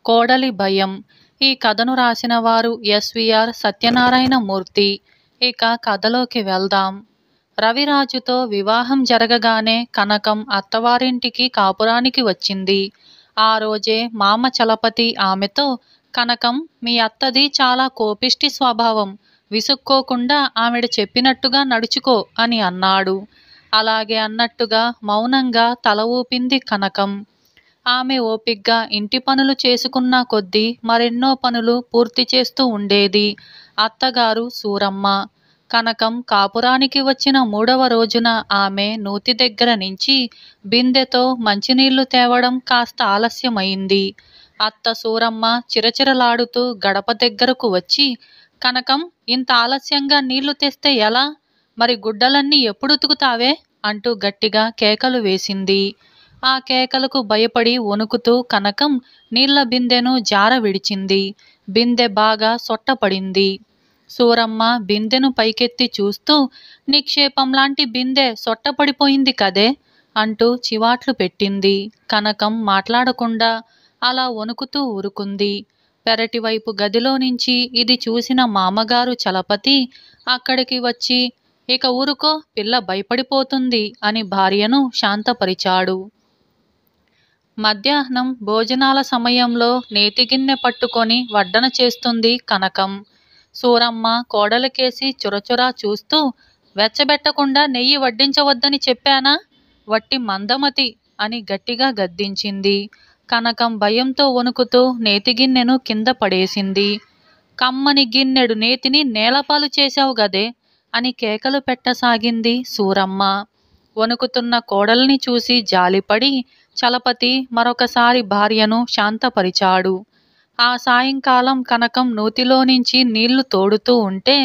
కోడలి భయం. ఈ కథను రాసిన వారు ఎస్విఆర్ సత్యనారాయణమూర్తి. ఇక కథలోకి వెళ్దాం. రవిరాజుతో వివాహం జరగగానే కనకం అత్తవారింటికి కాపురానికి వచ్చింది. ఆ రోజే మామ చలపతి ఆమెతో, కనకం, మీ అత్తది చాలా కోపిష్టి స్వభావం, విసుక్కోకుండా ఆవిడ చెప్పినట్టుగా నడుచుకో అని అన్నాడు. అలాగే అన్నట్టుగా మౌనంగా తల ఊపింది కనకం. ఆమె ఓపిగ్గా ఇంటి పనులు చేసుకున్న కొద్దీ మరెన్నో పనులు పూర్తి చేస్తూ ఉండేది అత్తగారు సూరమ్మ. కనకం కాపురానికి వచ్చిన 3వ రోజున ఆమె నూతి దగ్గర నుంచి బిందెతో మంచినీళ్లు తేవడం కాస్త ఆలస్యమైంది. అత్త సూరమ్మ చిరచిరలాడుతూ గడప దగ్గరకు వచ్చి, కనకం, ఇంత ఆలస్యంగా నీళ్లు తెస్తే ఎలా? మరి గుడ్డలన్నీ ఎప్పుడు ఉతుకుతావే అంటూ గట్టిగా కేకలు వేసింది. ఆ కేకలకు భయపడి వణుకుతూ కనకం నీళ్ల బిందెను జార విడిచింది. బిందె బాగా సొట్టపడింది. సూరమ్మ బిందెను పైకెత్తి చూస్తూ, నిక్షేపంలాంటి బిందె సొట్టపడిపోయింది కదే అంటూ చివాట్లు పెట్టింది. కనకం మాట్లాడకుండా అలా వణుకుతూ ఊరుకుంది. పెరటివైపు గదిలో నుంచి ఇది చూసిన మామగారు చలపతి అక్కడికి వచ్చి, ఇక ఊరుకో, పిల్ల భయపడిపోతుంది అని భార్యను శాంతపరిచాడు. మధ్యాహ్నం భోజనాల సమయంలో నేతిగిన్నె పట్టుకొని వడ్డన చేస్తుంది కనకం. సూరమ్మ కోడలికేసి చురచురా చూస్తూ, వెచ్చబెట్టకుండా నెయ్యి వడ్డించవద్దని చెప్పానా? వట్టి మందమతి అని గట్టిగా గద్దించింది. కనకం భయంతో వణుకుతూ నేతిగిన్నెను కింద పడేసింది. కమ్మని గిన్నెడు నేతిని నేలపాలు చేశావు గదే అని కేకలు పెట్టసాగింది సూరమ్మ. వణుకుతున్న కోడల్ని చూసి జాలిపడి చలపతి మరొకసారి భార్యను శాంతపరిచాడు. ఆ సాయంకాలం కనకం నూతిలో నుంచి నీళ్లు తోడుతూ ఉంటే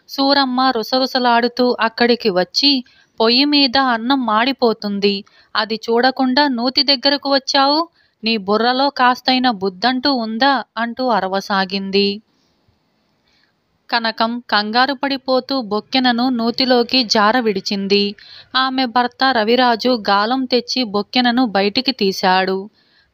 సూరమ్మ రుసరుసలాడుతూ అక్కడికి వచ్చి, పొయ్యి మీద అన్నం మాడిపోతుంది, అది చూడకుండా నూతి దగ్గరకు వచ్చావు, నీ బుర్రలో కాస్తైన బుద్ధంటూ ఉందా అంటూ అరవసాగింది. కనకం కంగారు పడిపోతూ బొక్కెనను నూతిలోకి జార విడిచింది. ఆమె భర్త రవిరాజు గాలం తెచ్చి బొక్కెనను బయటికి తీశాడు.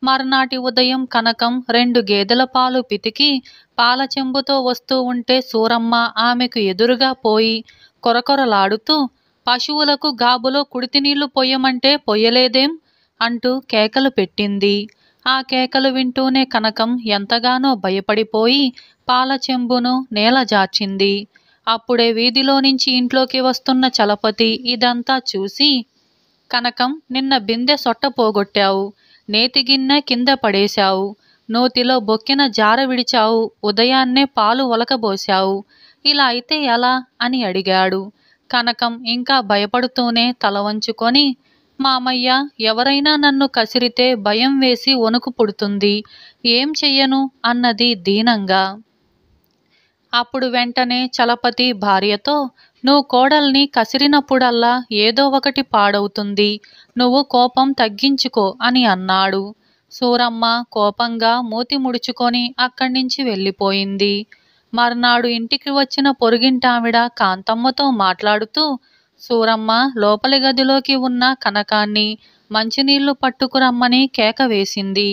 మర్నాటి ఉదయం కనకం 2 గేదెల పాలు పితికి పాల చెంబుతో వస్తూ ఉంటే సూరమ్మ ఆమెకు ఎదురుగా పోయి కొరకొరలాడుతూ, పశువులకు గాబులో కుడితినీళ్లు పొయ్యమంటే పొయ్యలేదేం అంటూ కేకలు పెట్టింది. ఆ కేకలు వింటూనే కనకం ఎంతగానో భయపడిపోయి పాల చెంబును నేలజార్చింది. అప్పుడే వీధిలో నుంచి ఇంట్లోకి వస్తున్న చలపతి ఇదంతా చూసి, కనకం, నిన్న బిందె సొట్ట పోగొట్టావు, నేతిగిన్నె కింద పడేశావు, నూతిలో బొక్కెన జార విడిచావు, ఉదయాన్నే పాలు ఒలకబోశావు, ఇలా అయితే ఎలా అని అడిగాడు. కనకం ఇంకా భయపడుతూనే తల వంచుకొని, మామయ్య, ఎవరైనా నన్ను కసిరితే భయం వేసి వణుకు పుడుతుంది, ఏం చెయ్యను అన్నది దీనంగా. అప్పుడు వెంటనే చలపతి భార్యతో, నువ్వు కోడల్ని కసిరినప్పుడల్లా ఏదో ఒకటి పాడవుతుంది, నువ్వు కోపం తగ్గించుకో అని అన్నాడు. సూరమ్మ కోపంగా మూతి ముడుచుకొని అక్కడ్నుంచి వెళ్ళిపోయింది. మర్నాడు ఇంటికి వచ్చిన పొరుగింటావిడ కాంతమ్మతో మాట్లాడుతూ, సూరమ్మ లోపలి గదిలోకి ఉన్న కనకాన్ని మంచినీళ్లు పట్టుకురమ్మని కేక వేసింది.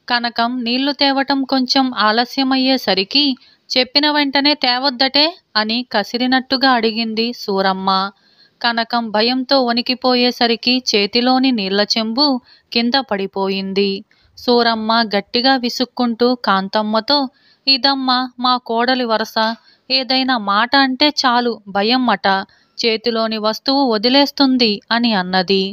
కనకం నీళ్లు తేవటం కొంచెం ఆలస్యమయ్యేసరికి, చెప్పిన వెంటనే తేవద్దటే అని కసిరినట్టుగా అడిగింది సూరమ్మ. కనకం భయంతో వణికిపోయేసరికి చేతిలోని నీళ్ల చెంబు కింద పడిపోయింది. సూరమ్మ గట్టిగా విసుక్కుంటూ కాంతమ్మతో, ఇదమ్మా మా కోడలి వరస, ఏదైనా మాట అంటే చాలు భయం అట, చేతిలోని వస్తువు వదిలేస్తుంది అని అన్నది.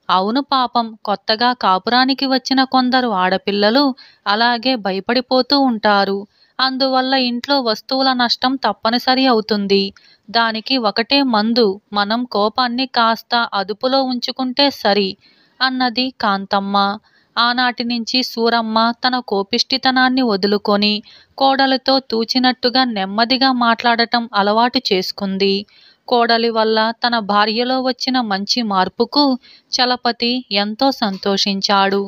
అవును పాపం, కొత్తగా కాపురానికి వచ్చిన కొందరు ఆడపిల్లలు అలాగే భయపడిపోతూ ఉంటారు. అందువల్ల ఇంట్లో వస్తువుల నష్టం తప్పనిసరి అవుతుంది. దానికి ఒకటే మందు, మనం కోపాన్ని కాస్త అదుపులో ఉంచుకుంటే సరి అన్నది కాంతమ్మ. ఆనాటి నుంచి సూరమ్మ తన కోపిష్టితనాన్ని వదులుకొని కోడలితో తూచినట్టుగా నెమ్మదిగా మాట్లాడటం అలవాటు చేసుకుంది. కోడలి వల్ల తన భార్యలో వచ్చిన మంచి మార్పుకు చలపతి ఎంతో సంతోషించాడు.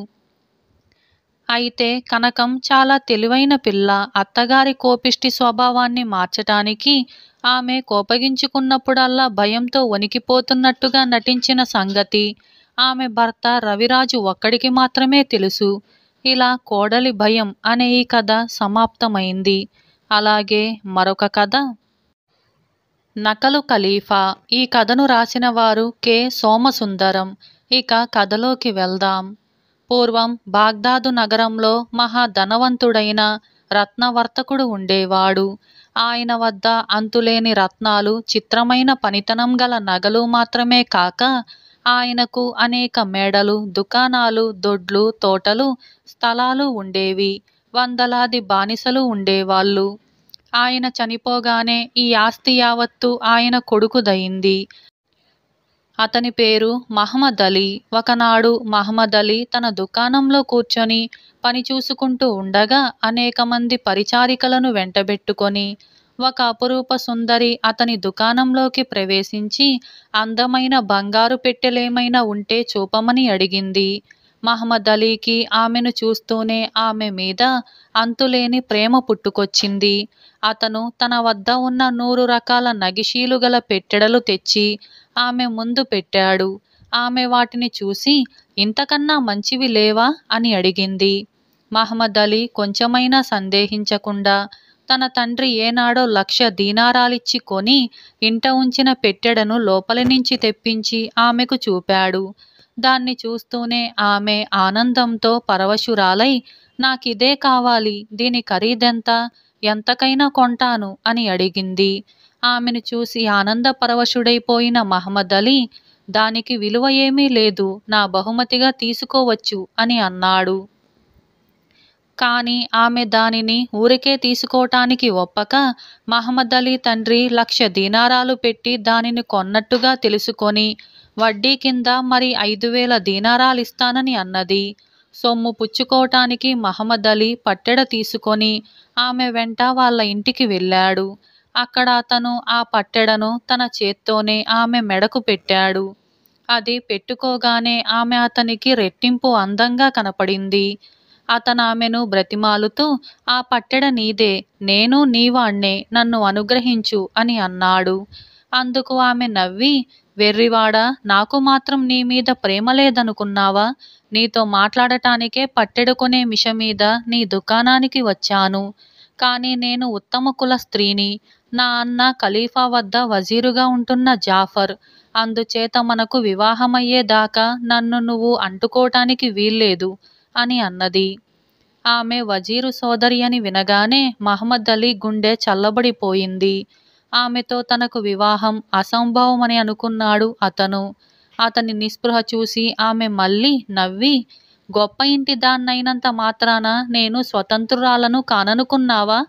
అయితే కనకం చాలా తెలివైన పిల్ల. అత్తగారి కోపిష్టి స్వభావాన్ని మార్చటానికి ఆమె కోపగించుకున్నప్పుడల్లా భయంతో వణికిపోతున్నట్టుగా నటించిన సంగతి ఆమె భర్త రవిరాజు ఒక్కడికి మాత్రమే తెలుసు. ఇలా కోడలి భయం అనే ఈ కథ సమాప్తమైంది. అలాగే మరొక కథ నకలు ఖలీఫా. ఈ కథను రాసిన వారు కె. సోమసుందరం. ఇక కథలోకి వెళ్దాం. పూర్వం బాగ్దాదు నగరంలో మహా ధనవంతుడైన రత్నవర్తకుడు ఉండేవాడు. ఆయన వద్ద అంతులేని రత్నాలు, చిత్రమైన పనితనం గల నగలు మాత్రమే కాక ఆయనకు అనేక మేడలు, దుకాణాలు, దొడ్లు, తోటలు, స్థలాలు ఉండేవి. వందలాది బానిసలు ఉండేవాళ్ళు. ఆయన చనిపోగానే ఈ ఆస్తి యావత్తు ఆయన కొడుకుదయింది. అతని పేరు మహమ్మద్ అలీ. ఒకనాడు మహమ్మద్ అలీ తన దుకాణంలో కూర్చొని పని చూసుకుంటూ ఉండగా అనేక మంది పరిచారికలను వెంటబెట్టుకొని ఒక అపురూప సుందరి అతని దుకాణంలోకి ప్రవేశించి అందమైన బంగారు పెట్టెలేమైనా ఉంటే చూపమని అడిగింది. మహమ్మద్ అలీకి ఆమెను చూస్తూనే ఆమె మీద అంతులేని ప్రేమ పుట్టుకొచ్చింది. అతను తన వద్ద ఉన్న 100 రకాల నగిషీలు గల పెట్టెడలు తెచ్చి ఆమె ముందు పెట్టాడు. ఆమె వాటిని చూసి ఇంతకన్నా మంచివి లేవా అని అడిగింది. మహమ్మద్ అలీ కొంచెమైనా సందేహించకుండా తన తండ్రి ఏనాడో 1,00,000 దీనారాలిచ్చి కొని ఇంట ఉంచిన పెట్టెడను లోపలి నుంచి తెప్పించి ఆమెకు చూపాడు. దాన్ని చూస్తూనే ఆమె ఆనందంతో పరవశురాలై నాకిదే కావాలి, దీని ఖరీదెంత, ఎంతకైనా కొంటాను అని అడిగింది. ఆమెను చూసి ఆనంద పరవశుడైపోయిన మహమ్మద్ అలీ దానికి విలువ ఏమీ లేదు, నా బహుమతిగా తీసుకోవచ్చు అని అన్నాడు. కానీ ఆమె దానిని ఊరికే తీసుకోవటానికి ఒప్పక మహమ్మద్ అలీ తండ్రి 1,00,000 దీనారాలు పెట్టి దానిని కొన్నట్టుగా తెలుసుకొని వడ్డీ కింద మరి 5,000 దీనారాలిస్తానని అన్నది. సొమ్ము పుచ్చుకోవటానికి మహమ్మద్ అలీ పట్టెడ తీసుకొని ఆమె వెంట వాళ్ళ ఇంటికి వెళ్ళాడు. అక్కడ అతను ఆ పట్టెడను తన చేత్తోనే ఆమె మెడకు పెట్టాడు. అది పెట్టుకోగానే ఆమె అతనికి రెట్టింపు అందంగా కనపడింది. అతను ఆమెను బ్రతిమాలుతూ ఆ పట్టెడ నీదే, నేను నీవాణ్ణే, నన్ను అనుగ్రహించు అని అన్నాడు. అందుకు ఆమె నవ్వి వెర్రివాడా, నాకు మాత్రం నీ మీద ప్రేమ లేదనుకున్నావా? నీతో మాట్లాడటానికే పట్టెడు కొనే మిష మీద నీ దుకాణానికి వచ్చాను. కానీ నేను ఉత్తమ కుల స్త్రీని, నా అన్న ఖలీఫా వద్ద వజీరుగా ఉంటున్న జాఫర్, అందుచేత మనకు వివాహమయ్యేదాకా నన్ను నువ్వు అంటుకోవటానికి వీల్లేదు అని అన్నది. ఆమె వజీరు సోదరి అని వినగానే మహమ్మద్ అలీ గుండె చల్లబడిపోయింది. ఆమెతో తనకు వివాహం అసంభవమని అనుకున్నాడు అతను. అతని నిస్పృహ చూసి ఆమె మళ్ళీ నవ్వి గొప్ప ఇంటి దాన్నైనంత మాత్రాన నేను స్వతంత్రురాలను కాననుకున్నావా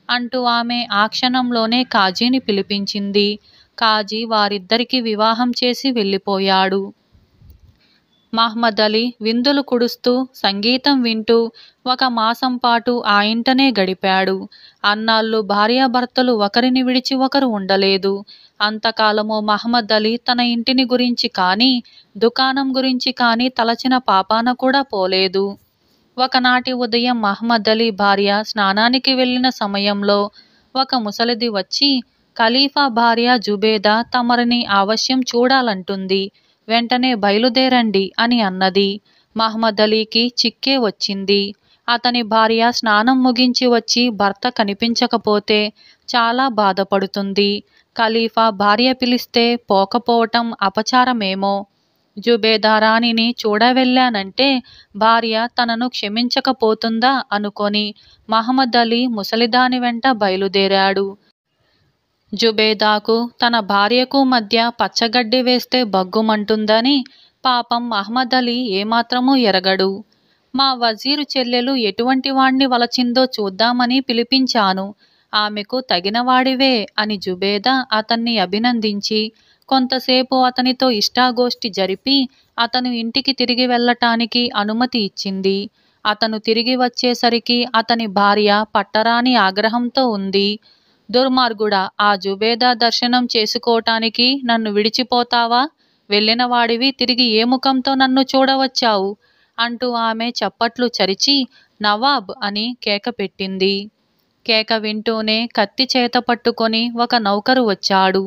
అంటూ ఆమె ఆ క్షణంలోనే కాజీని పిలిపించింది. కాజీ వారిద్దరికీ వివాహం చేసి వెళ్ళిపోయాడు. మహమ్మద్ అలీ విందులు కుడుస్తూ సంగీతం వింటూ 1 మాసం పాటు ఆ ఇంటనే గడిపాడు. అన్నాళ్ళు భార్యాభర్తలు ఒకరిని విడిచి ఒకరు ఉండలేదు. అంతకాలము మహమ్మద్ అలీ తన ఇంటిని గురించి కానీ దుకాణం గురించి కానీ తలచిన పాపాన కూడా పోలేదు. ఒకనాటి ఉదయం మహమ్మద్ అలీ భార్య స్నానానికి వెళ్ళిన సమయంలో ఒక ముసలిది వచ్చి ఖలీఫా భార్య జుబేదా తమరిని అవశ్యం చూడాలంటుంది, వెంటనే బయలుదేరండి అని అన్నది. మహమ్మద్ అలీకి చిక్కే వచ్చింది. అతని భార్య స్నానం ముగించి వచ్చి భర్త కనిపించకపోతే చాలా బాధపడుతుంది. ఖలీఫా భార్య పిలిస్తే పోకపోవటం అపచారమేమో. జుబేదా రాణిని చూడవెళ్ళానంటే భార్య తనను క్షమించకపోతుందా అనుకొని మహమ్మద్ అలీ ముసలిదాని వెంట బయలుదేరాడు. జుబేదాకు తన భార్యకు మధ్య పచ్చగడ్డి వేస్తే బగ్గుమంటుందని పాపం మహమ్మద్ అలీ ఏమాత్రమూ ఎరగడు. మా వజీరు చెల్లెలు ఎటువంటి వాణ్ణి వలచిందో చూద్దామని పిలిపించాను, ఆమెకు తగినవాడివే అని జుబేదా అతన్ని అభినందించి కొంతసేపు అతనితో ఇష్టాగోష్ఠి జరిపి అతను ఇంటికి తిరిగి వెళ్ళటానికి అనుమతి ఇచ్చింది. అతను తిరిగి వచ్చేసరికి అతని భార్య పట్టరాని ఆగ్రహంతో ఉంది. దుర్మార్గుడా, ఆ జుబేదా దర్శనం చేసుకోవటానికి నన్ను విడిచిపోతావా? వెళ్ళిన వాడివి తిరిగి ఏ ముఖంతో నన్ను చూడవచ్చావు అంటూ ఆమె చప్పట్లు చరిచి నవాబ్ అని కేక పెట్టింది. కేక వింటూనే కత్తి చేత పట్టుకొని ఒక నౌకరు వచ్చాడు.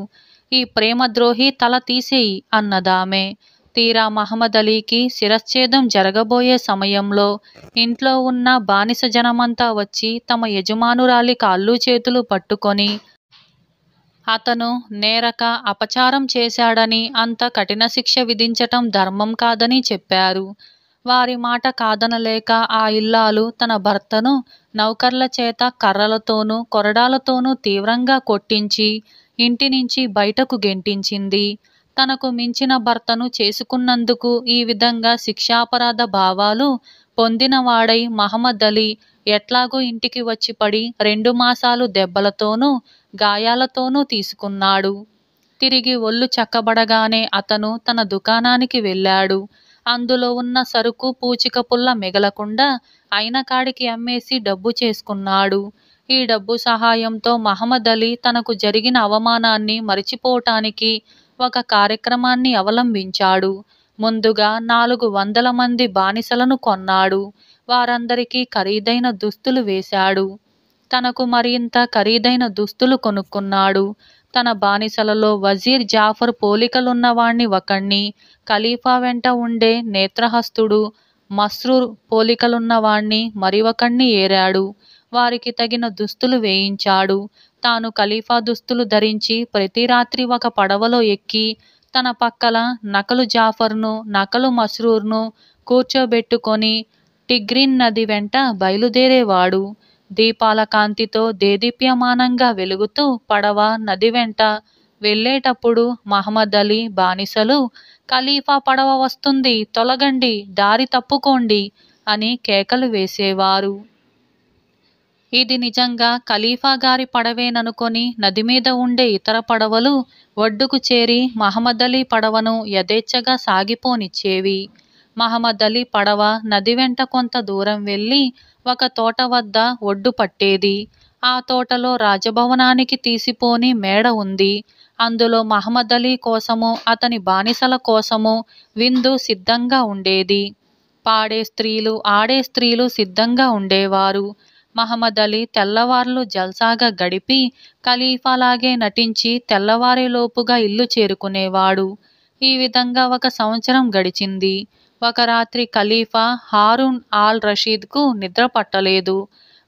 ఈ ప్రేమద్రోహి తల తీసేయి అన్నదామె. తీరా మహమ్మద్ అలీకి శిరశ్ఛేదం జరగబోయే సమయంలో ఇంట్లో ఉన్న బానిస జనమంతా వచ్చి తమ యజమానురాలి కాళ్ళు చేతులు పట్టుకొని అతను నేరక అపచారం చేశాడని, అంత కఠిన శిక్ష విధించటం ధర్మం కాదని చెప్పారు. వారి మాట కాదనలేక ఆ ఇల్లాలు తన భర్తను నౌకర్ల చేత కర్రలతోనూ కొరడాలతోనూ తీవ్రంగా కొట్టించి ఇంటి నుంచి బయటకు గెంటించింది. తనకు మించిన భర్తను చేసుకున్నందుకు ఈ విధంగా శిక్షాపరాధ భావాలు పొందినవాడై మహమ్మద్ అలీ ఎట్లాగో ఇంటికి వచ్చి పడి 2 మాసాలు దెబ్బలతోనూ గాయాలతోనూ తీసుకున్నాడు. తిరిగి ఒళ్ళు చక్కబడగానే అతను తన దుకాణానికి వెళ్ళాడు. అందులో ఉన్న సరుకు పూచిక పుల్ల మిగలకుండా అయిన కాడికి అమ్మేసి డబ్బు చేసుకున్నాడు. ఈ డబ్బు సహాయంతో మహమ్మద్ అలీ తనకు జరిగిన అవమానాన్ని మరిచిపోవటానికి ఒక కార్యక్రమాన్ని అవలంబించాడు. ముందుగా 400 మంది బానిసలను కొన్నాడు. వారందరికీ ఖరీదైన దుస్తులు వేశాడు. తనకు మరింత ఖరీదైన దుస్తులు కొనుక్కున్నాడు. తన బానిసలలో వజీర్ జాఫర్ పోలికలున్నవాణ్ణి ఒకణ్ణి, ఖలీఫా వెంట ఉండే నేత్రహస్తుడు మస్రూర్ పోలికలున్నవాణ్ణి మరి ఒకణ్ణి ఏరాడు. వారికి తగిన దుస్తులు వేయించాడు. తాను ఖలీఫా దుస్తులు ధరించి ప్రతి రాత్రి ఒక పడవలో ఎక్కి తన పక్కల నకలు జాఫర్ను, నకలు మస్రూర్ను కూర్చోబెట్టుకొని టిగ్రిన్ నది వెంట బయలుదేరేవాడు. దీపాల కాంతితో దేదీప్యమానంగా వెలుగుతూ పడవ నది వెంట వెళ్ళేటప్పుడు మహమ్మద్ అలీ బానిసలు, ఖలీఫా పడవ వస్తుంది, తొలగండి, దారి తప్పుకోండి అని కేకలు వేసేవారు. ఇది నిజంగా ఖలీఫా గారి పడవేననుకొని నది మీద ఉండే ఇతర పడవలు ఒడ్డుకు చేరి మహమ్మద్ అలీ పడవను యథేచ్ఛగా సాగిపోనిచ్చేవి. మహమ్మద్ అలీ పడవ నది వెంట కొంత దూరం వెళ్ళి ఒక తోట వద్ద ఒడ్డు పట్టేది. ఆ తోటలో రాజభవనానికి తీసిపోని మేడ ఉంది. అందులో మహమ్మద్ అలీ కోసము, అతని బానిసల కోసము విందు సిద్ధంగా ఉండేది. పాడే స్త్రీలు, ఆడే స్త్రీలు సిద్ధంగా ఉండేవారు. మహమ్మద్ అలీ తెల్లవార్లు జల్సాగా గడిపి ఖలీఫాలాగే నటించి తెల్లవారేలోపుగా ఇల్లు చేరుకునేవాడు. ఈ విధంగా 1 సంవత్సరం గడిచింది. ఒక రాత్రి ఖలీఫా హారూన్ ఆల్ రషీద్కు నిద్ర పట్టలేదు.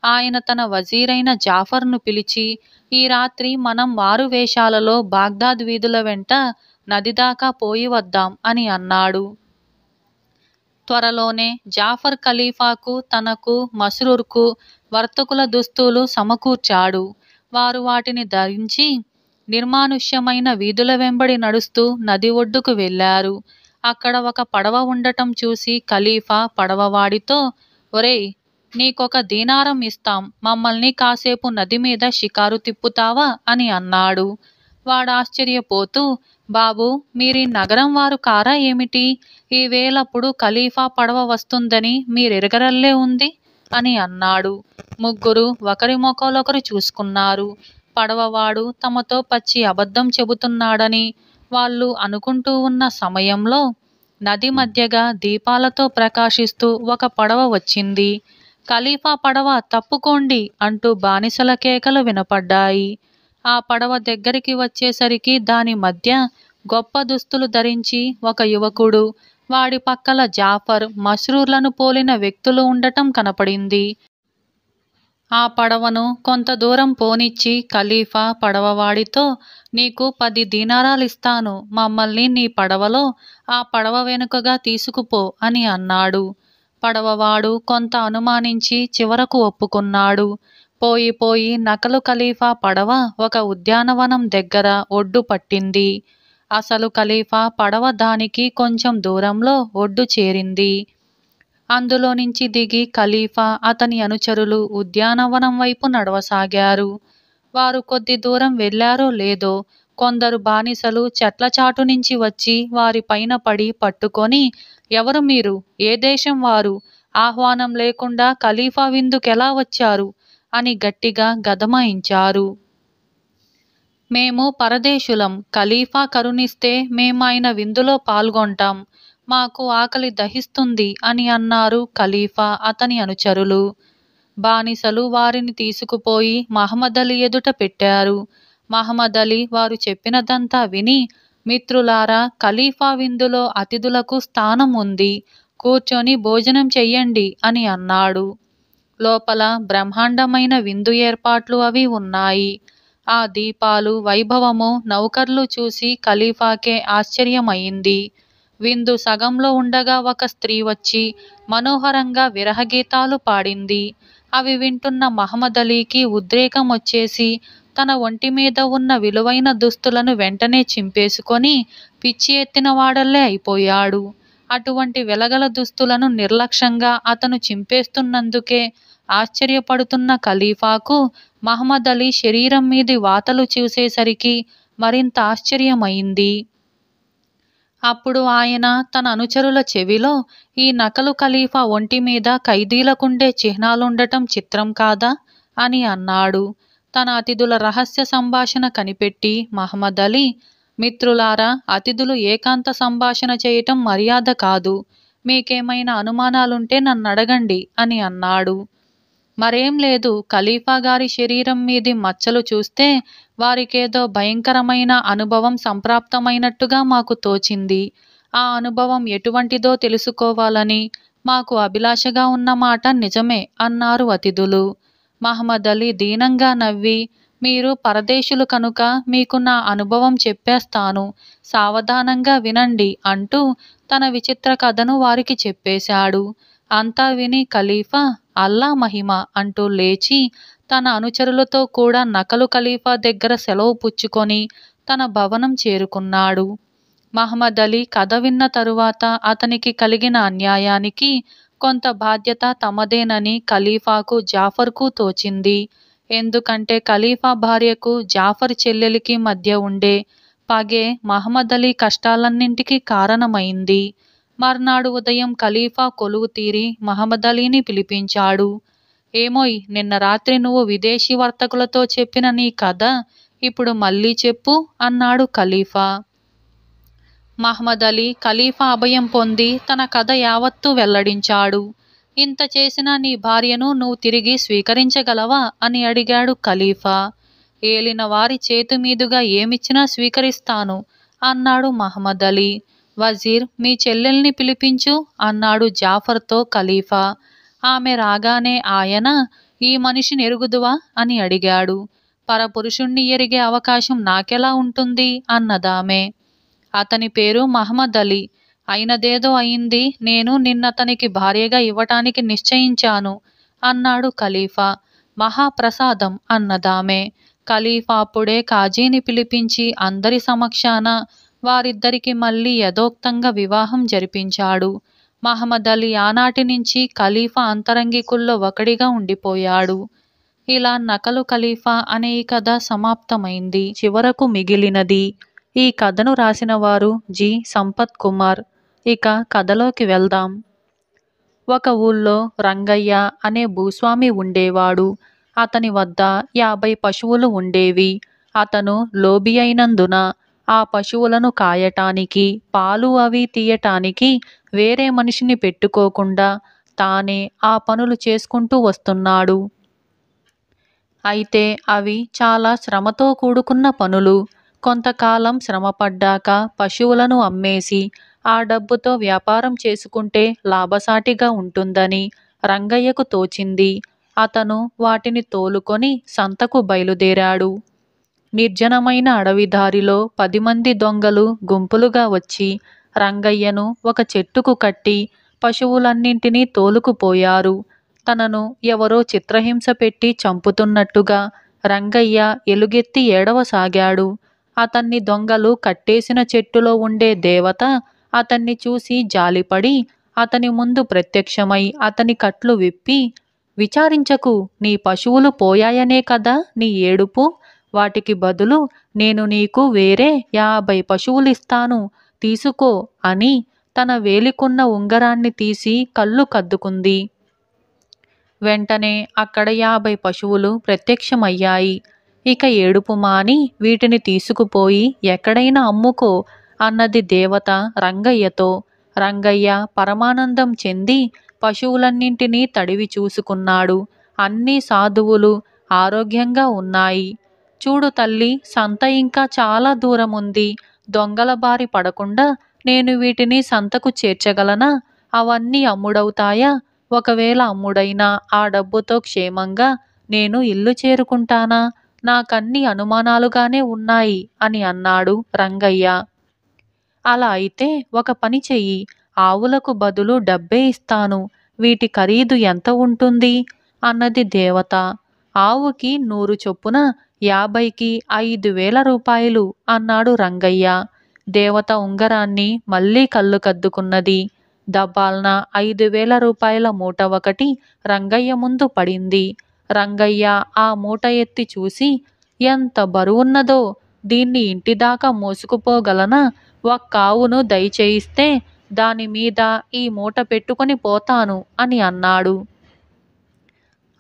ఆయన తన వజీరైన జాఫర్ను పిలిచి, ఈ రాత్రి మనం మారు వేషాలలో బాగ్దాద్ వీధుల వెంట నది దాకా పోయి వద్దాం అని అన్నాడు. త్వరలోనే జాఫర్ ఖలీఫాకు, తనకు, మస్రూర్కు వర్తకుల దుస్తులు సమకూర్చాడు. వారు వాటిని ధరించి నిర్మానుష్యమైన వీధుల వెంబడి నడుస్తూ నది ఒడ్డుకు వెళ్ళారు. అక్కడ ఒక పడవ ఉండటం చూసి ఖలీఫా పడవవాడితో, ఒరేయ్, నీకొక దీనారం ఇస్తాం, మమ్మల్ని కాసేపు నది మీద షికారు తిప్పుతావా అని అన్నాడు. వాడాశ్చర్యపోతూ, బాబూ, మీరీ నగరం వారు కారా ఏమిటి? ఈ వేళప్పుడు ఖలీఫా పడవ వస్తుందని మీరెరగరల్లే ఉంది అని అన్నాడు. ముగ్గురు ఒకరి మొఖాలొకరు చూసుకున్నారు. పడవవాడు తమతో పచ్చి అబద్ధం చెబుతున్నాడని వాళ్ళు అనుకుంటూ ఉన్న సమయంలో నది మధ్యగా దీపాలతో ప్రకాశిస్తూ ఒక పడవ వచ్చింది. ఖలీఫా పడవ, తప్పుకోండి అంటూ బానిసల కేకలు వినపడ్డాయి. ఆ పడవ దగ్గరికి వచ్చేసరికి దాని మధ్య గొప్ప దుస్తులు ధరించి ఒక యువకుడు, వాడి పక్కల జాఫర్, మస్రూర్లను పోలిన వ్యక్తులు ఉండటం కనపడింది. ఆ పడవను కొంత దూరం పోనిచ్చి ఖలీఫా పడవవాడితో, నీకు 10 దీనారాలిస్తాను, మమ్మల్ని నీ పడవలో ఆ పడవ వెనుకగా తీసుకుపో అని అన్నాడు. పడవవాడు కొంత అనుమానించి చివరకు ఒప్పుకున్నాడు. పోయి నకలు ఖలీఫా పడవ ఒక ఉద్యానవనం దగ్గర ఒడ్డు పట్టింది. అసలు ఖలీఫా పడవ దానికి కొంచెం దూరంలో ఒడ్డు చేరింది. అందులో నుంచి దిగి ఖలీఫా, అతని అనుచరులు ఉద్యానవనం వైపు నడవసాగారు. వారు కొద్ది దూరం వెళ్ళారో లేదో కొందరు బానిసలు చెట్ల చాటు నుంచి వచ్చి వారి పైన పడి పట్టుకొని, ఎవరు మీరు? ఏ దేశం వారు? ఆహ్వానం లేకుండా ఖలీఫా విందుకెలా వచ్చారు అని గట్టిగా గదమాయించారు. మేము పరదేశులం, ఖలీఫా కరుణిస్తే మేమాయన విందులో పాల్గొంటాం, మాకు ఆకలి దహిస్తుంది అని అన్నారు ఖలీఫా, అతని అనుచరులు. బానిసలు వారిని తీసుకుపోయి మహమ్మద్ అలీ ఎదుట పెట్టారు. మహమ్మద్ అలీ వారు చెప్పినదంతా విని, మిత్రులారా, ఖలీఫా విందులో అతిథులకు స్థానం ఉంది, కూర్చొని భోజనం చెయ్యండి అని అన్నాడు. లోపల బ్రహ్మాండమైన విందు ఏర్పాట్లు అవి ఉన్నాయి. ఆ దీపాలు, వైభవము, నౌకర్లు చూసి ఖలీఫాకే ఆశ్చర్యమయింది. విందు సగంలో ఉండగా ఒక స్త్రీ వచ్చి మనోహరంగా విరహగీతాలు పాడింది. అవి వింటున్న మహమ్మద్ అలీకి ఉద్రేకం వచ్చేసి తన ఒంటి మీద ఉన్న విలువైన దుస్తులను వెంటనే చింపేసుకొని పిచ్చి ఎత్తిన వాడల్లే అయిపోయాడు. అటువంటి వెలగల దుస్తులను నిర్లక్ష్యంగా అతను చింపేస్తున్నందుకే ఆశ్చర్యపడుతున్న ఖలీఫాకు మహమ్మద్ అలీ శరీరం మీది వాతలు చూసేసరికి మరింత ఆశ్చర్యమైంది. అప్పుడు ఆయన తన అనుచరుల చెవిలో, ఈ నకలు ఖలీఫా ఒంటి మీద ఖైదీలకుండే చిహ్నాలుండటం చిత్రం కాదా అని అన్నాడు. తన అతిథుల రహస్య సంభాషణ కనిపెట్టి మహమ్మద్ అలీ, మిత్రులారా, అతిథులు ఏకాంత సంభాషణ చేయటం మర్యాద కాదు. మీకేమైనా అనుమానాలుంటే నన్నడగండి అని అన్నాడు. మరేం లేదు, ఖలీఫా గారి శరీరం మీది మచ్చలు చూస్తే వారికేదో భయంకరమైన అనుభవం సంప్రాప్తమైనట్టుగా మాకు తోచింది. ఆ అనుభవం ఎటువంటిదో తెలుసుకోవాలని మాకు అభిలాషగా ఉన్నమాట నిజమే అన్నారు అతిథులు. మహమ్మద్ అలీ దీనంగా నవ్వి, మీరు పరదేశులు కనుక మీకు నా అనుభవం చెప్పేస్తాను, సావధానంగా వినండి అంటూ తన విచిత్ర కథను వారికి చెప్పేశాడు. అంతా విని ఖలీఫా, అల్లా మహిమ అంటూ లేచి తన అనుచరులతో కూడా నకలు ఖలీఫా దగ్గర సెలవు పుచ్చుకొని తన భవనం చేరుకున్నాడు. మహమ్మద్ అలీ కథ విన్న తరువాత అతనికి కలిగిన అన్యాయానికి కొంత బాధ్యత తమదేనని ఖలీఫాకు, జాఫర్కు తోచింది. ఎందుకంటే ఖలీఫా భార్యకు జాఫర్ చెల్లెలికి మధ్య ఉండే పగే మహమ్మద్ అలీ కష్టాలన్నింటికీ కారణమైంది. మర్నాడు ఉదయం ఖలీఫా కొలువు తీరి మహమ్మద్ అలీని పిలిపించాడు. ఏమోయ్, నిన్న రాత్రి నువ్వు విదేశీ వర్తకులతో చెప్పిన నీ కథ ఇప్పుడు మళ్ళీ చెప్పు అన్నాడు ఖలీఫా. మహమ్మద్ అలీ ఖలీఫా అభయం పొంది తన కథ యావత్తూ వెల్లడించాడు. ఇంత చేసినా నీ భార్యను నువ్వు తిరిగి స్వీకరించగలవా అని అడిగాడు ఖలీఫా. ఏలిన వారి చేతి మీదుగా ఏమిచ్చినా స్వీకరిస్తాను అన్నాడు మహమ్మద్ అలీ. వజీర్, మీ చెల్లెల్ని పిలిపించు అన్నాడు జాఫర్తో ఖలీఫా. ఆమె రాగానే ఆయన, ఈ మనిషిని ఎరుగుదువా అని అడిగాడు. పరపురుషుణ్ణి ఎరిగే అవకాశం నాకెలా ఉంటుంది అన్నదామె. అతని పేరు మహమ్మద్ అలీ. అయినదేదో అయింది, నేను నిన్నతనికి భార్యగా ఇవ్వటానికి నిశ్చయించాను అన్నాడు ఖలీఫా. మహాప్రసాదం అన్నదామె. ఖలీఫా అప్పుడే కాజీని పిలిపించి అందరి సమక్షాన వారిద్దరికి మళ్ళీ యథోక్తంగా వివాహం జరిపించాడు. మహమ్మద్ అలీ ఆనాటి నుంచి ఖలీఫా అంతరంగికుల్లో ఒకడిగా ఉండిపోయాడు. ఇలా నకలు ఖలీఫా అనే ఈ కథ సమాప్తమైంది. చివరకు మిగిలినది. ఈ కథను రాసిన వారు జి. సంపత్ కుమార్. ఇక కథలోకి వెళ్దాం. ఒక ఊళ్ళో రంగయ్య అనే భూస్వామి ఉండేవాడు. అతని వద్ద 50 పశువులు ఉండేవి. అతను లోబి అయినందున ఆ పశువులను కాయటానికి, పాలు అవి తీయటానికి వేరే మనిషిని పెట్టుకోకుండా తానే ఆ పనులు చేసుకుంటూ వస్తున్నాడు. అయితే అవి చాలా శ్రమతో కూడుకున్న పనులు. కొంతకాలం శ్రమపడ్డాక పశువులను అమ్మేసి ఆ డబ్బుతో వ్యాపారం చేసుకుంటే లాభసాటిగా ఉంటుందని రంగయ్యకు తోచింది. అతను వాటిని తోలుకొని సంతకు బయలుదేరాడు. నిర్జనమైన అడవి దారిలో 10 మంది దొంగలు గుంపులుగా వచ్చి రంగయ్యను ఒక చెట్టుకు కట్టి పశువులన్నింటినీ తోలుకుపోయారు. తనను ఎవరో చిత్రహింస పెట్టి చంపుతున్నట్టుగా రంగయ్య ఎలుగెత్తి ఏడవసాగాడు. అతన్ని దొంగలు కట్టేసిన చెట్టులో ఉండే దేవత అతన్ని చూసి జాలిపడి అతని ముందు ప్రత్యక్షమై అతని కట్లు విప్పి, విచారించకు, నీ పశువులు పోయాయనే కదా నీ ఏడుపు, వాటికి బదులు నేను నీకు వేరే 50 పశువులిస్తాను, తీసుకో అని తన వేలికున్న ఉంగరాన్ని తీసి కళ్ళు కద్దుకుంది. వెంటనే అక్కడ 50 పశువులు ప్రత్యక్షమయ్యాయి. ఇక ఏడుపు మాని వీటిని తీసుకుపోయి ఎక్కడైనా అమ్ముకో అన్నది దేవత రంగయ్యతో. రంగయ్య పరమానందం చెంది పశువులన్నింటినీ తడివి చూసుకున్నాడు. అన్ని సాధువులు ఆరోగ్యంగా ఉన్నాయి. చూడు తల్లి, సంత ఇంకా చాలా దూరం ఉంది. దొంగల బారి పడకుండా నేను వీటిని సంతకు చేర్చగలనా? అవన్నీ అమ్ముడవుతాయా? ఒకవేళ అమ్ముడైనా ఆ డబ్బుతో క్షేమంగా నేను ఇల్లు చేరుకుంటానా? నాకన్నీ అనుమానాలుగానే ఉన్నాయి అని అన్నాడు రంగయ్య. అలా అయితే ఒక పని చెయ్యి. ఆవులకు బదులు డబ్బే ఇస్తాను. వీటి ఖరీదు ఎంత ఉంటుంది? అన్నది దేవత. ఆవుకి 100 చొప్పున 50కి 5,000 రూపాయలు అన్నాడు రంగయ్య. దేవత ఉంగరాన్ని మళ్ళీ కళ్ళు కద్దుకున్నది. దబాల్న 5,000 రూపాయల మూట ఒకటి రంగయ్య ముందు పడింది. రంగయ్య ఆ మూట ఎత్తి చూసి, ఎంత బరువున్నదో! దీన్ని ఇంటిదాకా మోసుకుపోగలనా? ఒక్కావును దయచేయిస్తే దానిమీద ఈ మూట పెట్టుకుని పోతాను అని అన్నాడు.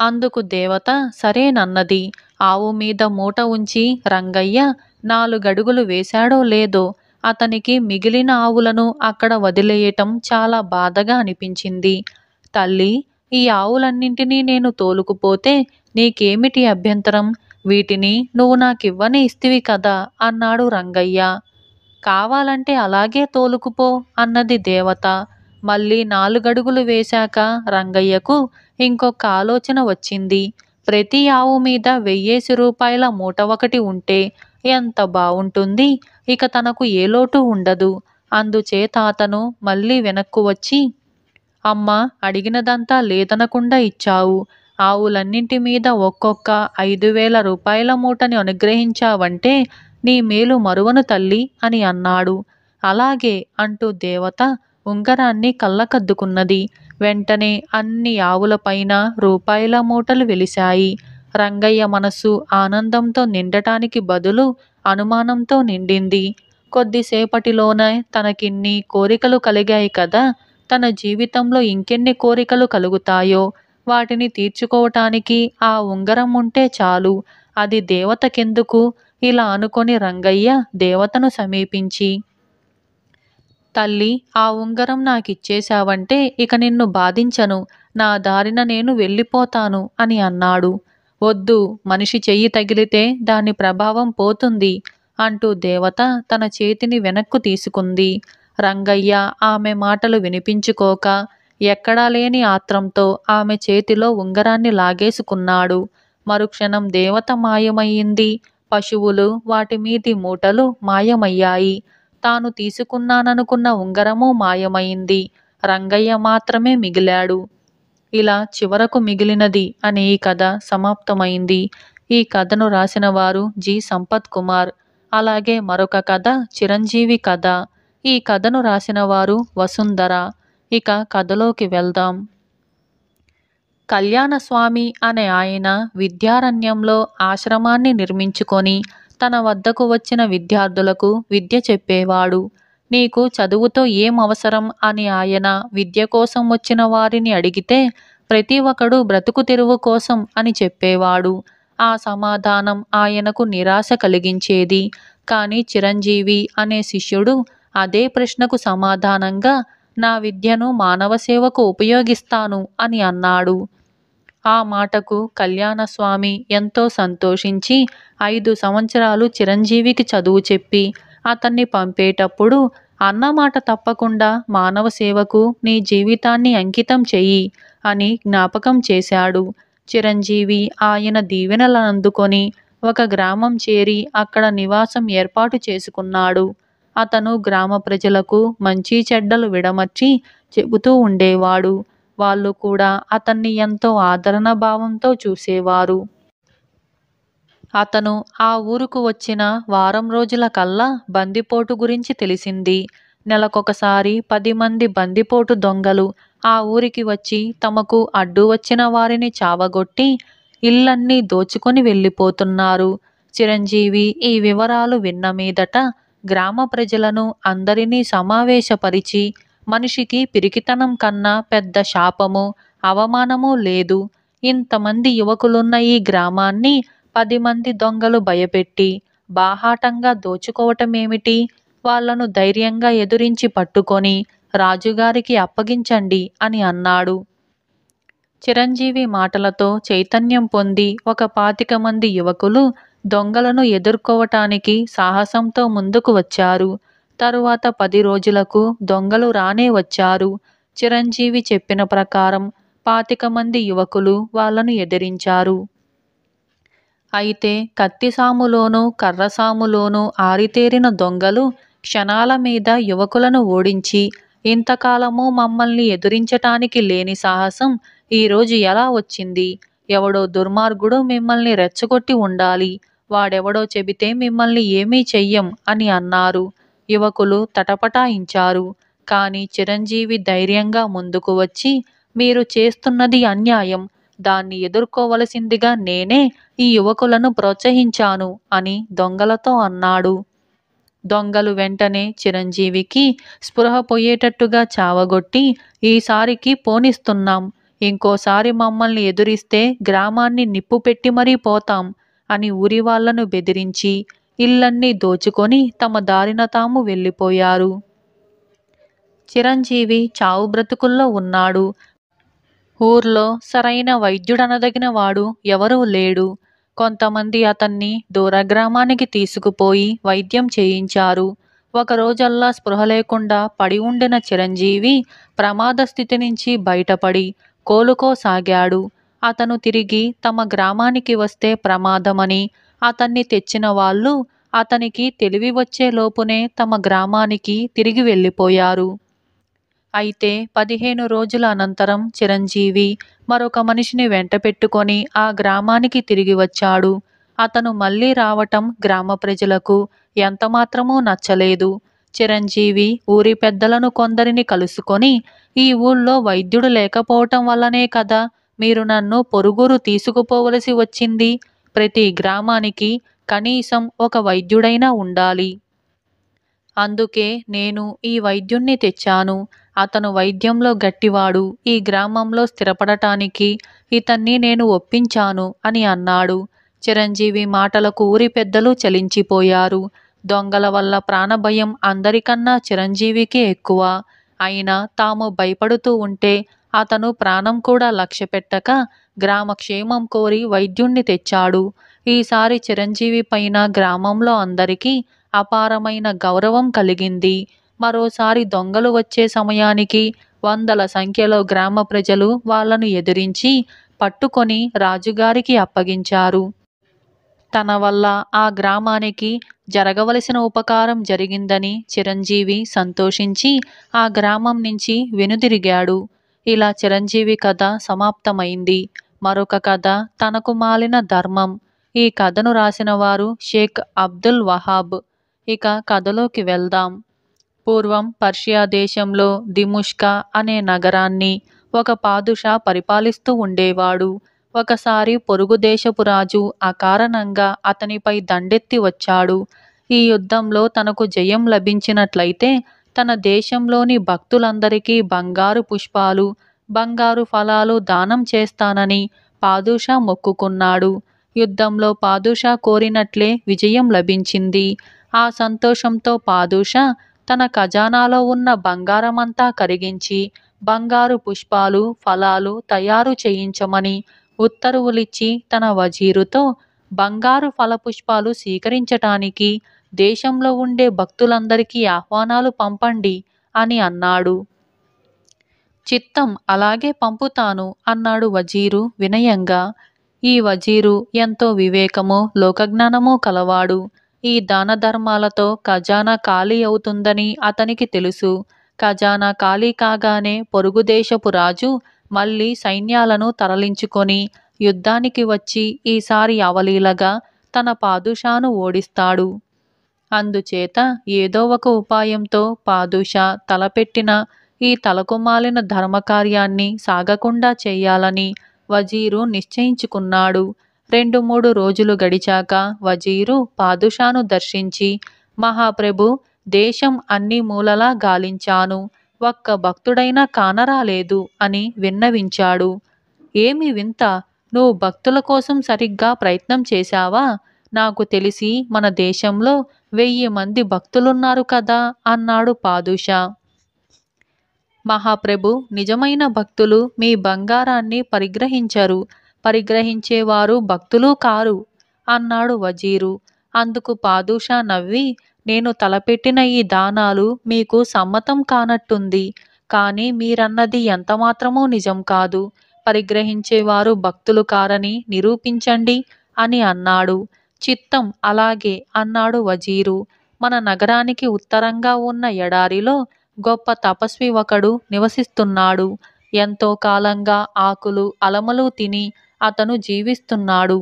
అందుకు దేవత సరేనన్నది. ఆవు మీద మూట ఉంచి రంగయ్య 4 అడుగులు వేశాడో లేదో అతనికి మిగిలిన ఆవులను అక్కడ వదిలేయటం చాలా బాధగా అనిపించింది. తల్లి, ఈ ఆవులన్నింటినీ నేను తోలుకుపోతే నీకేమిటి అభ్యంతరం? వీటిని నువ్వు నాకివ్వని ఇస్తివి కదా అన్నాడు రంగయ్య. కావాలంటే అలాగే తోలుకుపో అన్నది దేవత. మళ్ళీ 4 అడుగులు వేశాక రంగయ్యకు ఇంకొక ఆలోచన వచ్చింది. ప్రతి ఆవు మీద 1000 రూపాయల మూట ఒకటి ఉంటే ఎంత బావుంటుంది. ఇక తనకు ఏ లోటు ఉండదు. అందుచేత అతను మళ్ళీ వెనక్కు వచ్చి, అమ్మా, అడిగినదంతా లేదనకుండా ఇచ్చావు. ఆవులన్నింటి మీద ఒక్కొక్క 5,000 రూపాయల మూటని అనుగ్రహించావంటే నీ మేలు మరువను తల్లి అని అన్నాడు. అలాగే అంటూ దేవత ఉంగరాన్ని కళ్ళకద్దుకున్నది. వెంటనే అన్ని ఆవులపైన రూపాయల మూటలు వెలిశాయి. రంగయ్య మనస్సు ఆనందంతో నిండటానికి బదులు అనుమానంతో నిండింది. కొద్దిసేపటిలోనే తనకిన్ని కోరికలు కలిగాయి కదా, తన జీవితంలో ఇంకెన్ని కోరికలు కలుగుతాయో వాటిని తీర్చుకోవటానికి ఆ ఉంగరం ఉంటే చాలు. అది దేవతకెందుకు? ఇలా అనుకొని రంగయ్య దేవతను సమీపించి, తల్లి, ఆ ఉంగరం నాకిచ్చేశావంటే ఇక నిన్ను బాధించను. నా దారిన నేను వెళ్ళిపోతాను అని అన్నాడు. వద్దు, మనిషి చెయ్యి తగిలితే దాని ప్రభావం పోతుంది అంటూ దేవత తన చేతిని వెనక్కు తీసుకుంది. రంగయ్య ఆమె మాటలు వినిపించుకోక ఎక్కడా లేని ఆత్రంతో ఆమె చేతిలో ఉంగరాన్ని లాగేసుకున్నాడు. మరుక్షణం దేవత మాయమయ్యింది. పశువులు, వాటి మీది మూటలు మాయమయ్యాయి. తాను తీసుకున్నాననుకున్న ఉంగరము మాయమైంది. రంగయ్య మాత్రమే మిగిలాడు. ఇలా చివరకు మిగిలినది అనే ఈ కథ సమాప్తమైంది. ఈ కథను రాసిన వారు జి. సంపత్ కుమార్. అలాగే మరొక కథ చిరంజీవి కథ. ఈ కథను రాసిన వారు వసుంధర. ఇక కథలోకి వెళ్దాం. కళ్యాణస్వామి అనే ఆయన విద్యారణ్యంలో ఆశ్రమాన్ని నిర్మించుకొని తన వద్దకు వచ్చిన విద్యార్థులకు విద్య చెప్పేవాడు. నీకు చదువుతో ఏం అవసరం అని ఆయన విద్య కోసం వచ్చిన వారిని అడిగితే ప్రతి ఒక్కడు బ్రతుకు తెరువు కోసం అని చెప్పేవాడు. ఆ సమాధానం ఆయనకు నిరాశ కలిగించేది. కానీ చిరంజీవి అనే శిష్యుడు అదే ప్రశ్నకు సమాధానంగా నా విద్యను మానవ సేవకు ఉపయోగిస్తాను అని అన్నాడు. ఆ మాటకు కళ్యాణస్వామి ఎంతో సంతోషించి 5 సంవత్సరాలు చిరంజీవికి చదువు చెప్పి అతన్ని పంపేటప్పుడు అన్నమాట తప్పకుండా మానవ సేవకు నీ జీవితాన్ని అంకితం చెయ్యి అని జ్ఞాపకం చేశాడు. చిరంజీవి ఆయన దీవెనలను అందుకొని ఒక గ్రామం చేరి అక్కడ నివాసం ఏర్పాటు చేసుకున్నాడు. అతను గ్రామ ప్రజలకు మంచి చెడ్డలు విడమర్చి చెబుతూ ఉండేవాడు. వాళ్ళు కూడా అతన్ని ఎంతో ఆదరణ భావంతో చూసేవారు. అతను ఆ ఊరుకు వచ్చిన వారం రోజుల కల్లా బందిపోటు గురించి తెలిసింది. నెలకొకసారి 10 మంది బందిపోటు దొంగలు ఆ ఊరికి వచ్చి తమకు అడ్డు వచ్చిన వారిని చావగొట్టి ఇళ్ళన్నీ దోచుకొని వెళ్ళిపోతున్నారు. చిరంజీవి ఈ వివరాలు విన్న మీదట గ్రామ ప్రజలను అందరినీ సమావేశపరిచి, మనిషికి పిరికితనం కన్నా పెద్ద శాపము, అవమానము లేదు. ఇంతమంది యువకులున్న ఈ గ్రామాన్ని 10 మంది దొంగలు భయపెట్టి బాహాటంగా దోచుకోవటమేమిటి? వాళ్లను ధైర్యంగా ఎదురించి పట్టుకొని రాజుగారికి అప్పగించండి అని అన్నాడు. చిరంజీవి మాటలతో చైతన్యం పొంది ఒక 25 మంది యువకులు దొంగలను ఎదుర్కోవటానికి సాహసంతో ముందుకు వచ్చారు. తరువాత 10 రోజులకు దొంగలు రానే వచ్చారు. చిరంజీవి చెప్పిన ప్రకారం 25 మంది యువకులు వాళ్ళను ఎదిరించారు. అయితే కత్తిసాములోనూ కర్రసాములోనూ ఆరితేరిన దొంగలు క్షణాల మీద యువకులను ఓడించి, ఇంతకాలము మమ్మల్ని ఎదురించటానికి లేని సాహసం ఈరోజు ఎలా వచ్చింది? ఎవడో దుర్మార్గుడు మిమ్మల్ని రెచ్చగొట్టి ఉండాలి. వాడెవడో చెబితే మిమ్మల్ని ఏమీ చెయ్యం అని అన్నారు. యువకులు తటపటాయించారు. కాని చిరంజీవి ధైర్యంగా ముందుకు వచ్చి, మీరు చేస్తున్నది అన్యాయం. దాన్ని ఎదుర్కోవలసిందిగా నేనే ఈ యువకులను ప్రోత్సహించాను అని దొంగలతో అన్నాడు. దొంగలు వెంటనే చిరంజీవికి స్పృహ పోయేటట్టుగా చావగొట్టి, ఈసారికి పోనిస్తున్నాం. ఇంకోసారి మమ్మల్ని ఎదురిస్తే గ్రామాన్ని నిప్పుపెట్టి మరీ పోతాం అని ఊరివాళ్లను బెదిరించి ఇళ్లన్నీ దోచుకొని తమ దారిన తాము వెళ్ళిపోయారు. చిరంజీవి చావు బ్రతుకుల్లో ఉన్నాడు. ఊర్లో సరైన వైద్యుడనదగిన వాడు ఎవరూ లేడు. కొంతమంది అతన్ని దూరగ్రామానికి తీసుకుపోయి వైద్యం చేయించారు. ఒకరోజల్లా స్పృహ లేకుండా పడి ఉండిన చిరంజీవి ప్రమాద స్థితి నుంచి బయటపడి కోలుకోసాగాడు. అతను తిరిగి తమ గ్రామానికి వస్తే ప్రమాదమని అతన్ని తెచ్చిన వాళ్ళు అతనికి తెలివి వచ్చే లోపునే తమ గ్రామానికి తిరిగి వెళ్ళిపోయారు. అయితే 15 రోజుల అనంతరం చిరంజీవి మరొక మనిషిని వెంట పెట్టుకొని ఆ గ్రామానికి తిరిగి వచ్చాడు. అతను మళ్ళీ రావటం గ్రామ ప్రజలకు ఎంతమాత్రమూ నచ్చలేదు. చిరంజీవి ఊరి పెద్దలను కొందరిని కలుసుకొని, ఈ ఊళ్ళో వైద్యుడు లేకపోవటం వల్లనే కదా మీరు నన్ను పొరుగురు తీసుకుపోవలసి వచ్చింది. ప్రతి గ్రామానికి కనీసం ఒక వైద్యుడైనా ఉండాలి. అందుకే నేను ఈ వైద్యుణ్ణి తెచ్చాను. అతను వైద్యంలో గట్టివాడు. ఈ గ్రామంలో స్థిరపడటానికి ఇతన్ని నేను ఒప్పించాను అని అన్నాడు. చిరంజీవి మాటలకు ఊరి పెద్దలు చలించిపోయారు. దొంగల వల్ల ప్రాణభయం అందరికన్నా చిరంజీవికే ఎక్కువ. అయినా తాము భయపడుతూ ఉంటే అతను ప్రాణం కూడా లక్ష్యపెట్టక గ్రామక్షేమం కోరి వైద్యుణ్ణి తెచ్చాడు. ఈసారి చిరంజీవి పైన గ్రామంలో అందరికీ అపారమైన గౌరవం కలిగింది. మరోసారి దొంగలు వచ్చే సమయానికి వందల సంఖ్యలో గ్రామ ప్రజలు వాళ్ళను ఎదిరించి పట్టుకొని రాజుగారికి అప్పగించారు. తన వల్ల ఆ గ్రామానికి జరగవలసిన ఉపకారం జరిగిందని చిరంజీవి సంతోషించి ఆ గ్రామం నుంచి వెనుదిరిగాడు. ఇలా చిరంజీవి కథ సమాప్తమైంది. మరొక కథ తనకు మాలిన ధర్మం. ఈ కథను రాసిన వారు షేక్ అబ్దుల్ వహాబ్. ఇక కథలోకి వెళ్దాం. పూర్వం పర్షియా దేశంలో దిముష్కా అనే నగరాన్ని ఒక పాదుషా పరిపాలిస్తూ ఉండేవాడు. ఒకసారి పొరుగు దేశపు రాజు అకారణంగా అతనిపై దండెత్తి వచ్చాడు. ఈ యుద్ధంలో తనకు జయం లభించినట్లయితే తన దేశంలోని భక్తులందరికీ బంగారు పుష్పాలు, బంగారు ఫలాలు దానం చేస్తానని పాదుషా మొక్కుకున్నాడు. యుద్ధంలో పాదుషా కోరినట్లే విజయం లభించింది. ఆ సంతోషంతో పాదుషా తన ఖజానాలో ఉన్న బంగారమంతా కరిగించి బంగారు పుష్పాలు, ఫలాలు తయారు చేయించమని ఉత్తర్వులిచ్చి తన వజీరుతో బంగారు ఫలపుష్పాలు స్వీకరించటానికి దేశంలో ఉండే భక్తులందరికీ ఆహ్వానాలు పంపండి అని అన్నాడు. చిత్తం, అలాగే పంపుతాను అన్నాడు వజీరు వినయంగా. ఈ వజీరు ఎంతో వివేకము, లోకజ్ఞానము కలవాడు. ఈ దాన ధర్మాలతో ఖజానా ఖాళీ అవుతుందని అతనికి తెలుసు. ఖజానా ఖాళీ కాగానే పొరుగుదేశపు రాజు మళ్ళీ సైన్యాలను తరలించుకొని యుద్ధానికి వచ్చి ఈసారి అవలీలగా తన పాదుషాను ఓడిస్తాడు. అందుచేత ఏదో ఒక ఉపాయంతో పాదుషా తలపెట్టిన ఈ తలకుమాలిన ధర్మకార్యాన్ని సాగకుండా చేయాలని వజీరు నిశ్చయించుకున్నాడు. 2-3 రోజులు గడిచాక వజీరు పాదుషాను దర్శించి, మహాప్రభు, దేశం అన్ని మూలలా గాలించాను, ఒక్క భక్తుడైనా కానరాలేదు అని విన్నవించాడు. ఏమి వింత, నువ్వు భక్తుల కోసం సరిగ్గా ప్రయత్నం చేశావా? నాకు తెలిసి మన దేశంలో 1000 మంది భక్తులున్నారు కదా అన్నాడు పాదుషా. మహాప్రభు, నిజమైన భక్తులు మీ బంగారాన్ని పరిగ్రహించరు, పరిగ్రహించేవారు భక్తులు కారు. అన్నాడు వజీరు. అందుకు పాదుషా నవ్వి, నేను తలపెట్టిన ఈ దానాలు మీకు సమ్మతం కానట్టుంది. కానీ మీరన్నది ఎంతమాత్రమూ నిజం కాదు. పరిగ్రహించేవారు భక్తులు కారని నిరూపించండి అని అన్నాడు. చిత్తం అలాగే అన్నాడు వజీరు. మన నగరానికి ఉత్తరంగా ఉన్న ఎడారిలో గొప్ప తపస్వి ఒకడు నివసిస్తున్నాడు. ఎంతో కాలంగా ఆకులు అలములు తిని అతను జీవిస్తున్నాడు.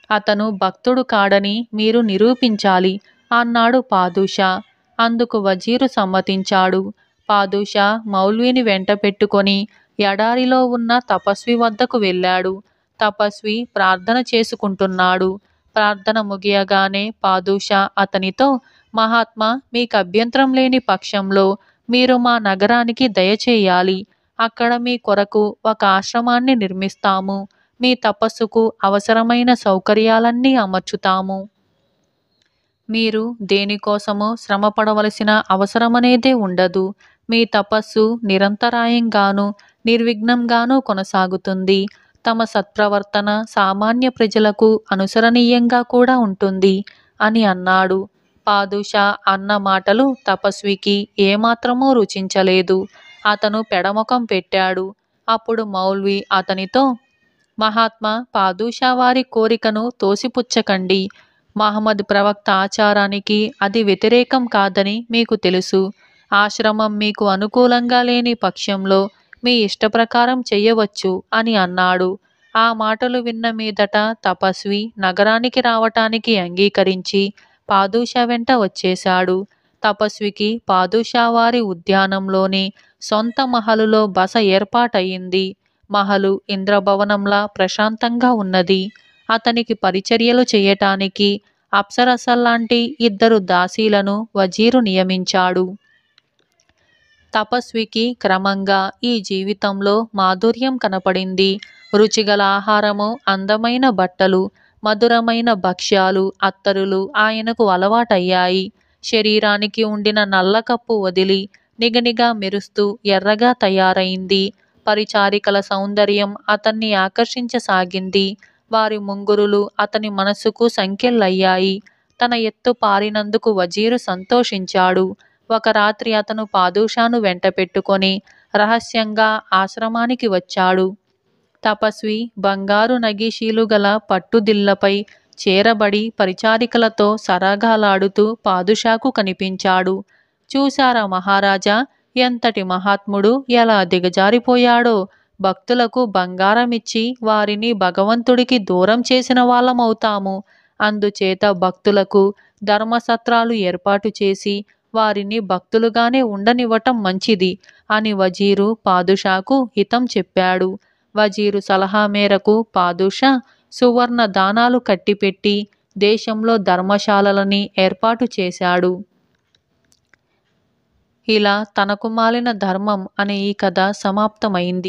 అతను భక్తుడు కాడని మీరు నిరూపించాలి అన్నాడు పాదుషా. అందుకు వజీరు సమ్మతించాడు. పాదుషా మౌల్వీని వెంట పెట్టుకొని ఎడారిలో ఉన్న తపస్వి వద్దకు వెళ్ళాడు. తపస్వి ప్రార్థన చేసుకుంటున్నాడు. ప్రార్థన ముగియగానే పాదుషా అతనితో, మహాత్మా, మీకు అభ్యంతరం లేని పక్షంలో మీరు మా నగరానికి దయచేయాలి. అక్కడ మీ కొరకు ఒక ఆశ్రమాన్ని నిర్మిస్తాము. మీ తపస్సుకు అవసరమైన సౌకర్యాలన్నీ అమర్చుతాము. మీరు దేనికోసమో శ్రమ పడవలసిన అవసరమనేదే ఉండదు. మీ తపస్సు నిరంతరాయంగానూ నిర్విఘ్నంగానూ కొనసాగుతుంది. తమ సత్ప్రవర్తన సామాన్య ప్రజలకు అనుసరణీయంగా కూడా ఉంటుంది అని అన్నాడు. పాదుషా అన్న మాటలు తపస్వికి ఏమాత్రమూ రుచించలేదు. అతను పెడముఖం పెట్టాడు. అప్పుడు మౌల్వి అతనితో, మహాత్మా, పాదుషా వారి కోరికను తోసిపుచ్చకండి. మహమ్మద్ ప్రవక్త ఆచారానికి అది వ్యతిరేకం కాదని మీకు తెలుసు. ఆశ్రమం మీకు అనుకూలంగా లేని పక్షంలో మీ ఇష్టప్రకారం చెయ్యవచ్చు అని అన్నాడు. ఆ మాటలు విన్న మీదట తపస్వి నగరానికి రావటానికి అంగీకరించి పాదుషా వెంట వచ్చేశాడు. తపస్వికి పాదుషా వారి ఉద్యానంలోని సొంత మహలులో బస ఏర్పాటయింది. మహలు ఇంద్రభవనంలా ప్రశాంతంగా ఉన్నది. అతనికి పరిచర్యలు చేయటానికి అప్సరసల్లాంటి 2 దాసీలను వజీరు నియమించాడు. తపస్వికి క్రమంగా ఈ జీవితంలో మాధుర్యం కనపడింది. రుచిగల ఆహారము, అందమైన బట్టలు, మధురమైన భక్ష్యాలు, అత్తరులు ఆయనకు అలవాటయ్యాయి. శరీరానికి ఉండిన నల్లకప్పు వదిలి నిగనిగా మెరుస్తూ ఎర్రగా తయారైంది. పరిచారికల సౌందర్యం అతన్ని ఆకర్షించసాగింది. వారి ముంగురులు అతని మనసుకు సంకెళ్ళయ్యాయి. తన ఎత్తు పారినందుకు వజీరు సంతోషించాడు. ఒక రాత్రి అతను పాదుషాను వెంట పెట్టుకొని రహస్యంగా ఆశ్రమానికి వచ్చాడు. తపస్వి బంగారు నగీషీలు గల పట్టుదిల్లపై చేరబడి పరిచారికలతో సరాగాలాడుతూ పాదుషాకు కనిపించాడు. చూశారా మహారాజా, ఎంతటి మహాత్ముడు ఎలా దిగజారిపోయాడో! భక్తులకు బంగారమిచ్చి వారిని భగవంతుడికి దూరం చేసిన వాళ్ళమవుతాము. అందుచేత భక్తులకు ధర్మసత్రాలు ఏర్పాటు చేసి వారిని భక్తులుగానే ఉండనివ్వటం మంచిది అని వజీరు పాదుషాకు హితం చెప్పాడు. వజీరు సలహా మేరకు పాదుషా సువర్ణ దానాలు కట్టిపెట్టి దేశంలో ధర్మశాలలని ఏర్పాటు చేశాడు. ఇలా తనకు మాలిన ధర్మం అనే ఈ కథ సమాప్తమైంది.